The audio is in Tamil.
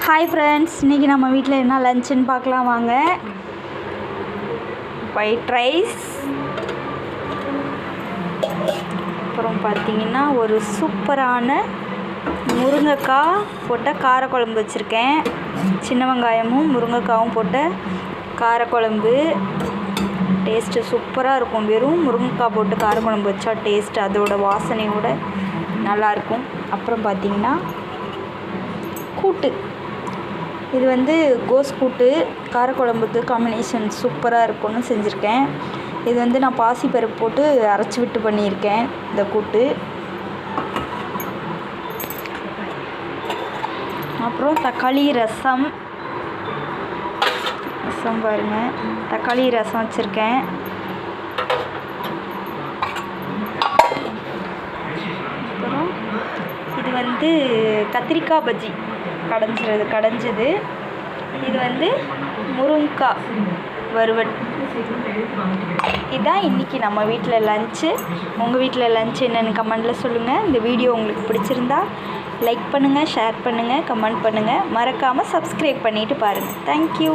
ஹாய் ஃப்ரெண்ட்ஸ், இன்றைக்கி நம்ம வீட்டில் என்ன லஞ்சுன்னு பார்க்கலாம் வாங்க. ஒயிட் ரைஸ், அப்புறம் பார்த்திங்கன்னா ஒரு சூப்பரான முருங்கைக்காய் போட்ட காரக்குழம்பு வச்சுருக்கேன். சின்ன வெங்காயமும் முருங்கைக்காவும் போட்ட காரக்குழம்பு டேஸ்ட்டு சூப்பராக இருக்கும். வெறும் முருங்கைக்காய் போட்டு காரக்குழம்பு வச்சா டேஸ்ட்டு அதோட வாசனையோட நல்லாயிருக்கும். அப்புறம் பார்த்திங்கன்னா கூட்டு, இது கோஸ் கூட்டு காரக்குழம்புக்கு காம்பினேஷன் சூப்பராக இருக்கும்னு செஞ்சுருக்கேன். இது நான் பாசிப்பருப்பு போட்டு அரைச்சி விட்டு பண்ணியிருக்கேன் இந்த கூட்டு. அப்புறம் தக்காளி ரசம் பாருங்கள், தக்காளி ரசம் வச்சுருக்கேன். அப்புறம் இது கத்திரிக்காய் பஜ்ஜி கடைஞ்சது. இது முருங்கைக்காய் வறுவல். இதுதான் இன்றைக்கி நம்ம வீட்டில் லஞ்சு. உங்கள் வீட்டில் லஞ்ச் என்னென்னு கமெண்டில் சொல்லுங்கள். இந்த வீடியோ உங்களுக்கு பிடிச்சிருந்தா லைக் பண்ணுங்கள், ஷேர் பண்ணுங்கள், கமெண்ட் பண்ணுங்கள். மறக்காமல் சப்ஸ்கிரைப் பண்ணிவிட்டு பாருங்கள். தேங்க்யூ.